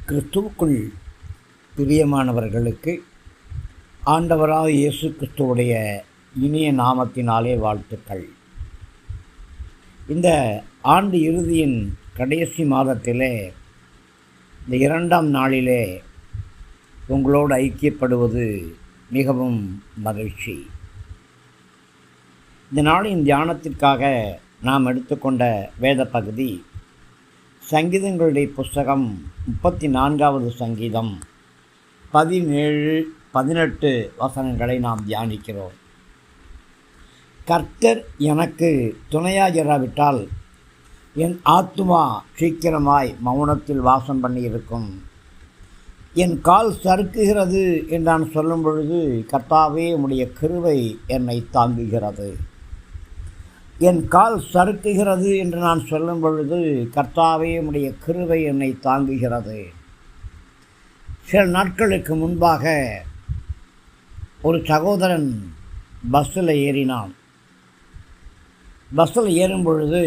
கிறிஸ்துவுக்குள் பிரியமானவர்களுக்கு ஆண்டவராக இயேசு கிறிஸ்துவுடைய இனிய நாமத்தினாலே வாழ்த்துக்கள். இந்த ஆண்டு இறுதியின் கடைசி மாதத்திலே இந்த 2ஆம் நாளிலே உங்களோடு ஐக்கியப்படுவது மிகவும் மகிழ்ச்சி. இந்த நாளின் தியானத்திற்காக நாம் எடுத்துக்கொண்ட வேத பகுதி சங்கீதங்களுடைய புஸ்தகம் 34வது சங்கீதம் 17-18 வசனங்களை நாம் தியானிக்கிறோம். கர்த்தர் எனக்கு துணையாயிராவிட்டால் என் ஆத்துமா சீக்கிரமாய் மௌனத்தில் வாசம் பண்ணியிருக்கும். என் கால் சறுக்குகிறது என்று நான் சொல்லும் பொழுது கர்த்தாவே உம்முடைய கிருபை என்னை தாங்குகிறது. என் கால் சறுக்குகிறது என்று நான் சொல்லும் பொழுது கர்த்தாவே உம்முடைய கிருபை என்னை தாங்குகிறது. சில நாட்களுக்கு முன்பாக ஒரு சகோதரன் பஸ்ஸில் ஏறினான். பஸ்ஸில் ஏறும் பொழுது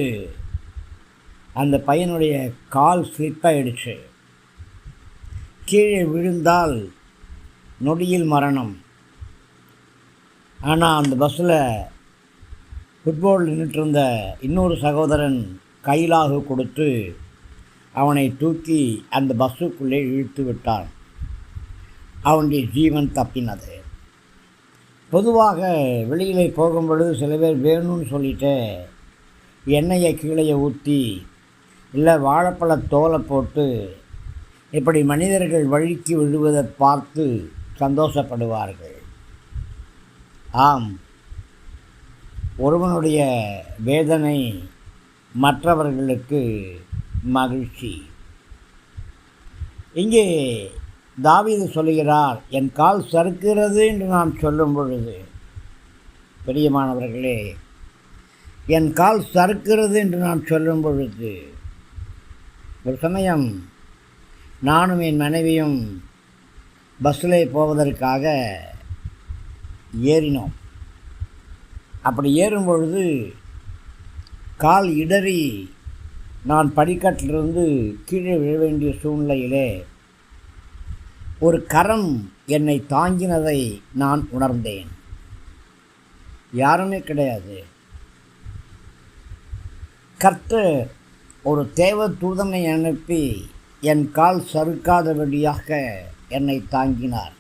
அந்த பையனுடைய கால் ஸ்லிப்பாயிடுச்சு. கீழே விழுந்தால் நொடியில் மரணம். ஆனால் அந்த பஸ்ஸில் ஃபுட்பால் நின்றுருந்த இன்னொரு சகோதரன் கையிலாக கொடுத்து அவனை தூக்கி அந்த பஸ்ஸுக்குள்ளே இழுத்து விட்டான். அவனுடைய ஜீவன் தப்பினது. பொதுவாக வெளியிலே போகும்பொழுது சில பேர் வேணும்னு சொல்லிட்டு எண்ணெயை கீழே ஊற்றி இல்லை வாழைப்பழ தோலை போட்டு இப்படி மனிதர்கள் வழுக்கி விழுவதை பார்த்து சந்தோஷப்படுவார்கள். ஆம், ஒருவனுடைய வேதனை மற்றவர்களுக்கு மகிழ்ச்சி. இங்கே தாவீது சொல்லுகிறார், என் கால் சறுக்கிறது என்று நான் சொல்லும் பொழுது, பிரியமானவர்களே, என் கால் சறுக்கிறது என்று நான் சொல்லும் பொழுது, ஒரு சமயம் நானும் என் மனைவியும் பஸ்ஸில் போவதற்காக ஏறினோம். அப்படி ஏறும் பொழுது கால் இடறி நான் படிக்கட்டிலிருந்து கீழே விழ வேண்டிய சூழ்நிலையிலே ஒரு கரம் என்னை தாங்கினதை நான் உணர்ந்தேன். யாருமே கிடையாது. கர்த்தர் ஒரு தேவ தூதனை அனுப்பி என் கால் சறுக்காதபடியாக என்னை தாங்கினார்.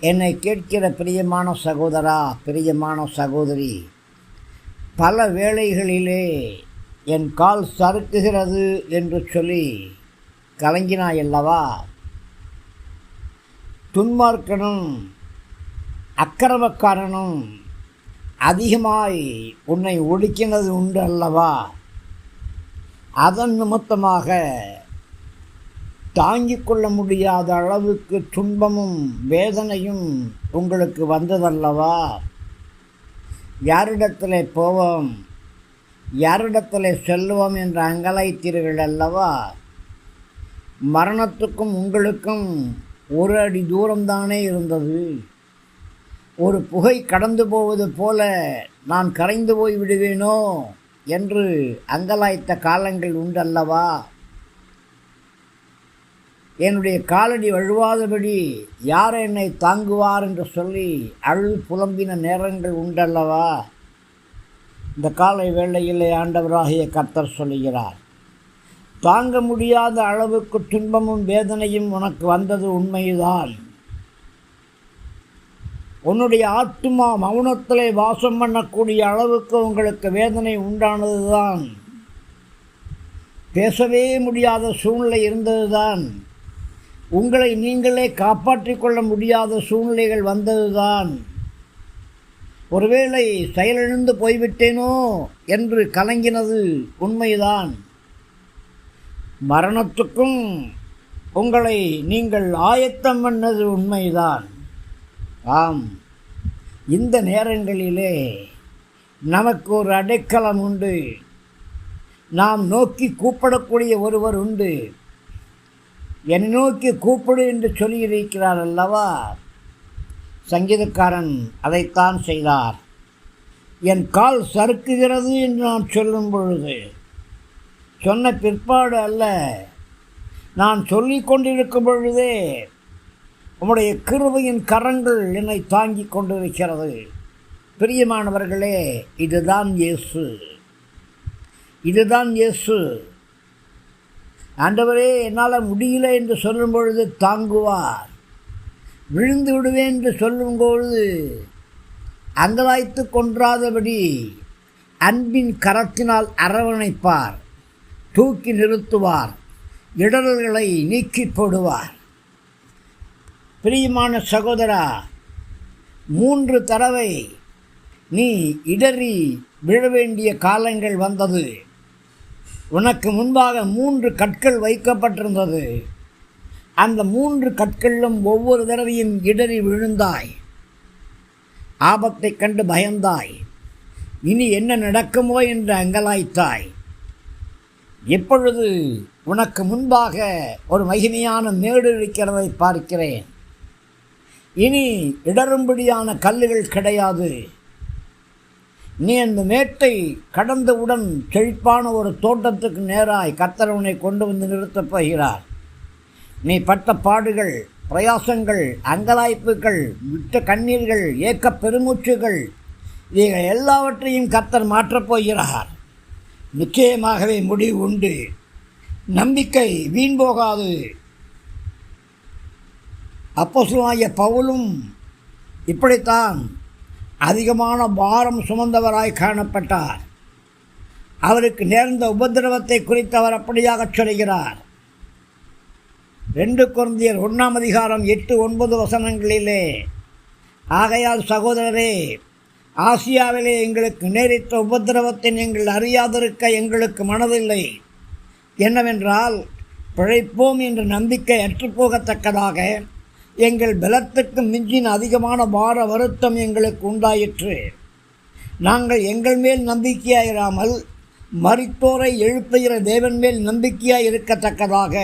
என்னை கேட்கிற பிரியமான சகோதரா, பிரியமான சகோதரி, பல வேளைகளிலே என் கால் சறுக்குகிறது என்று சொல்லி கலங்கினாயல்லவா? துன்மார்க்கனும் அக்கிரமக்காரனும் அதிகமாய் உன்னை ஒடுக்கினது உண்டு அல்லவா? அதன் நிமித்தமாக தாங்கிக் கொள்ள முடியாத அளவுக்கு துன்பமும் வேதனையும் உங்களுக்கு வந்ததல்லவா? யாரிடத்தில் போவோம், யாரிடத்தில் செல்வோம் என்று அங்கலாய்த்தீர்கள் அல்லவா? மரணத்துக்கும் உங்களுக்கும் ஒரு அடி தூரம்தானே இருந்தது. ஒரு புகை கடந்து போவது போல நான் கரைந்து போய் விடுவேனோ என்று அங்கலாய்த்த காலங்கள் உண்டல்லவா? என்னுடைய காலடி வழுவாதபடி யார் என்னை தாங்குவார் என்று சொல்லி அழுது புலம்பின நேரங்கள் உண்டல்லவா? இந்த காலை வேளையிலே ஆண்டவராகிய கர்த்தர் சொல்லுகிறார், தாங்க முடியாத அளவுக்கு துன்பமும் வேதனையும் உனக்கு வந்தது உண்மைதான். உன்னுடைய ஆத்துமா மௌனத்திலே வாசம் பண்ணக்கூடிய அளவுக்கு உங்களுக்கு வேதனை உண்டானதுதான். பேசவே முடியாத சூழ்நிலை இருந்ததுதான். உங்களை நீங்களே காப்பாற்றிக் கொள்ள முடியாத சூழ்நிலைகள் வந்ததுதான். ஒருவேளை செயலிழந்து போய்விட்டேனோ என்று கலங்கினது உண்மைதான். மரணத்துக்கும் உங்களை நீங்கள் ஆயத்தம் பண்ணது உண்மைதான். ஆம், இந்த நேரங்களிலே நமக்கு ஒரு அடைக்கலம் உண்டு. நாம் நோக்கி கூப்பிடக்கூடிய ஒருவர் உண்டு. என்னை நோக்கி கூப்பிடு என்று சொல்லியிருக்கிறார் அல்லவா? சங்கீதக்காரன் அதைத்தான் செய்தார். என் கால் சறுக்குகிறது என்று நான் சொல்லும் பொழுது சொன்ன பிற்பாடு அல்ல, நான் சொல்லிக் கொண்டிருக்கும் பொழுதே உம்முடைய கிருபையின் கரங்கள் என்னை தாங்கிக் கொண்டிருக்கிறது. பிரியமானவர்களே, இதுதான் இயேசு, இதுதான் இயேசு. ஆண்டவரே, என்னால் முடியல என்று சொல்லும் பொழுது தாங்குவார். விழுந்து விடுவேன் என்று சொல்லும் பொழுது அங்கலாய்த்து கொன்றாதபடி அன்பின் கரத்தினால் அரவணைப்பார், தூக்கி நிறுத்துவார், இடர்களை நீக்கி போடுவார். பிரியமான சகோதரா, 3 தடவை நீ இடறி விழ வேண்டிய காலங்கள் வந்தது. உனக்கு முன்பாக 3 கற்கள் வைக்கப்பட்டிருந்தது. அந்த 3 கற்களிலும் ஒவ்வொரு தடவையும் இடறி விழுந்தாய், ஆபத்தை கண்டு பயந்தாய், இனி என்ன நடக்குமோ என்று அங்கலாய்த்தாய். இப்பொழுது உனக்கு முன்பாக ஒரு மகிமையான மேடு இருக்கிறதை பார்க்கிறேன். இனி இடரும்படியான கல்லுகள் கிடையாது. நீ அந்த மேட்டை கடந்தவுடன் செழிப்பான ஒரு தோட்டத்துக்கு நேராய் கர்த்தர் உன்னை கொண்டு வந்து நிறுத்தப் போகிறார். நீ பட்ட பாடுகள், பிரயாசங்கள், அங்கலாய்ப்புகள், விட்ட கண்ணீர்கள், ஏக்க பெருமூச்சுகள், இவைகள் எல்லாவற்றையும் கர்த்தர் மாற்றப் போகிறார். நிச்சயமாகவே முடிவு உண்டு. நம்பிக்கை வீண் போகாது. அப்போஸ்தலனாகிய பவுலும் இப்படித்தான் அதிகமான பாரம் சுமந்தவராய் காணப்பட்டார். அவருக்கு நேர்ந்த உபத்திரவத்தை குறித்து அவர் அப்படியாக சொல்கிறார். 2 கொரிந்தியர் 1:8-9 ஆகையால் சகோதரரே, ஆசியாவிலே எங்களுக்கு நேரிட்ட உபத்திரவத்தை நீங்கள் அறியாதிருக்க எங்களுக்கு மனதில்லை. என்னவென்றால், பிழைப்போம் என்ற நம்பிக்கை அற்றுப்போகத்தக்கதாக எங்கள் பலத்துக்கு மிஞ்சின அதிகமான பார வருத்தம் எங்களுக்கு உண்டாயிற்று. நாங்கள் எங்கள் மேல் நம்பிக்கையாயிராமல் மரித்தோரை எழுப்புகிற தேவன் மேல் நம்பிக்கையாய் இருக்கத்தக்கதாக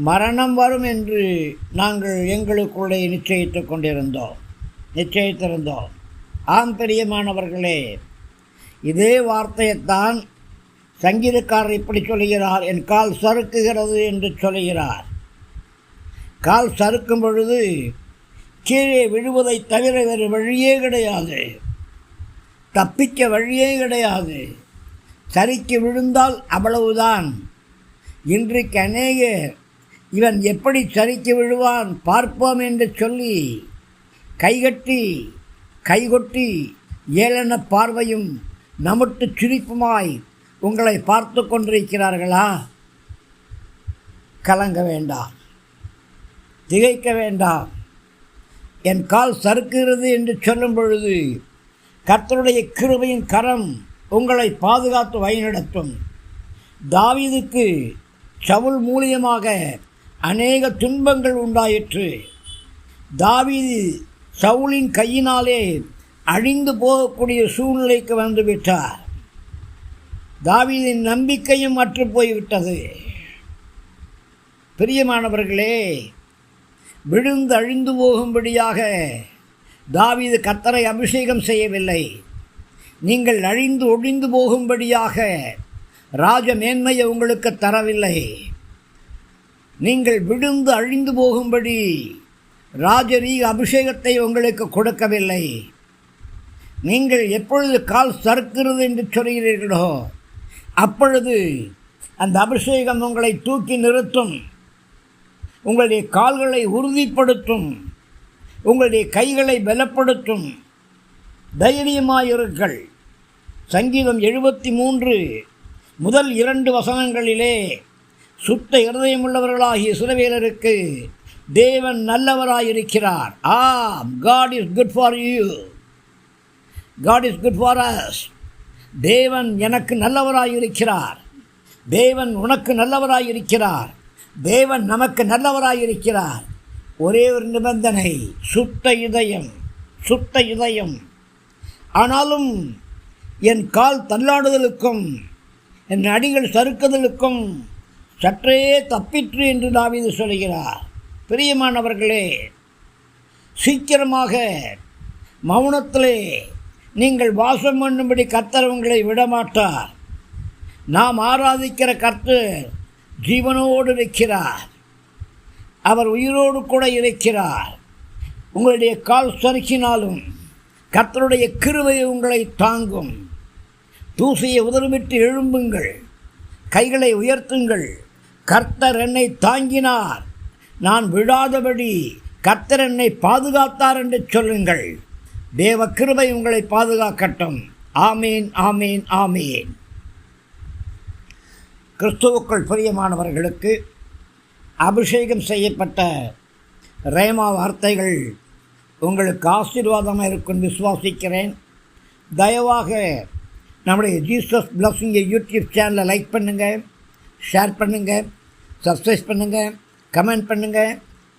மரணம் வரும் என்று நாங்கள் எங்களுக்குள்ளே நிச்சயித்திருந்தோம். ஆம் பிரியமானவர்களே, இதே வார்த்தையைத்தான் சங்கீதக்காரர் இப்படி சொல்கிறார், என் கால் சறுக்குகிறது என்று சொல்கிறார். கால் சறுக்கும் பொழுது கீழே விழுவதை தவிர வேறு வழியே கிடையாது, தப்பிக்க வழியே கிடையாது. சறுக்கி விழுந்தால் அவ்வளவுதான். இன்றைக்கு அநேகர் இவன் எப்படி சறுக்கி விழுவான் பார்ப்போம் என்று சொல்லி கைகொட்டி ஏளன பார்வையும் நமட்டு சிரிப்புமாய் உங்களை பார்த்து கொண்டிருக்கிறார்களா? கலங்க வேண்டாம், திகைக்க வேண்டாம். என் கால் சறுக்குகிறது என்று சொல்லும் பொழுது கர்த்தருடைய கிருபையின் கரம் உங்களை பாதுகாத்து வழிநடத்தும். தாவீதுக்கு சவுல் மூலியமாக அநேக துன்பங்கள் உண்டாயிற்று. தாவீது சவுலின் கையினாலே அழிந்து போகக்கூடிய சூழ்நிலைக்கு வந்துவிட்டார். தாவீதின் நம்பிக்கையும் அற்று போய்விட்டது. பிரியமானவர்களே, விழுந்து அழிந்து போகும்படியாக தாவீது கர்த்தரை அபிஷேகம் செய்யவில்லை. நீங்கள் அழிந்து ஒழிந்து போகும்படியாக ராஜ மேன்மையை உங்களுக்கு தரவில்லை. நீங்கள் விழுந்து அழிந்து போகும்படி ராஜரீக அபிஷேகத்தை உங்களுக்கு கொடுக்கவில்லை. நீங்கள் எப்பொழுது கால் சறுக்கிறது என்று சொல்கிறீர்களோ அப்பொழுது அந்த அபிஷேகம் உங்களை தூக்கி நிறுத்தும், உங்களுடைய கால்களை உறுதிப்படுத்தும், உங்களுடைய கைகளை பலப்படுத்தும். தைரியமாயிருங்கள். சங்கீதம் 73 முதல் 2 வசனங்களிலே சுத்த இருதயமுள்ளவர்களாகிய இஸ்ரவேலருக்கு தேவன் நல்லவராயிருக்கிறார். God is good for you. God is good for us. தேவன் எனக்கு நல்லவராயிருக்கிறார். தேவன் உனக்கு நல்லவராயிருக்கிறார். தேவன் நமக்கு நல்லவராயிருக்கிறார். ஒரே ஒரு நிபந்தனை, சுத்த இதயம். ஆனாலும் என் கால் தள்ளாடுதலுக்கும் என் அடிகள் சறுக்குதலுக்கும் சற்றே தப்பிற்று என்று தாவீது சொல்கிறார். பிரியமானவர்களே, சீக்கிரமாக மௌனத்திலே நீங்கள் வாசம் பண்ணும்படி கர்த்தர் உங்களை விடமாட்டார். நாம் ஆராதிக்கிற கர்த்தர் ஜீவனோடு இருக்கிறார். அவர் உயிரோடு கூட இருக்கிறார். உங்களுடைய கால் சறுக்கினாலும் கர்த்தருடைய கிருபை உங்களை தாங்கும். தூசியை உதறுவிட்டு எழும்புங்கள், கைகளை உயர்த்துங்கள். கர்த்தர் என்னை தாங்கினார், நான் விழாதபடி கர்த்தர் என்னை பாதுகாத்தார் என்று சொல்லுங்கள். தேவ கிருபை உங்களை பாதுகாக்கட்டும். ஆமீன், ஆமீன், ஆமீன். கிறிஸ்துவுக்குள் பிரியமானவர்களுக்கு அபிஷேகம் செய்யப்பட்ட ரேமா வார்த்தைகள் உங்களுக்கு ஆசீர்வாதமாக இருக்கும் விசுவாசிக்கிறேன். தயவாக நம்முடைய ஜீசஸ் பிளஸிங் யூடியூப் சேனலை லைக் பண்ணுங்கள், ஷேர் பண்ணுங்கள், சப்ஸ்கிரைப் பண்ணுங்கள், கமெண்ட் பண்ணுங்கள்.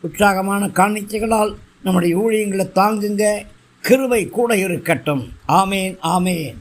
உற்சாகமான காணிக்கைகளால் நம்முடைய ஊழியங்களை தாங்குங்க. கிருபை கூட இருக்கட்டும். ஆமேன், ஆமேன்.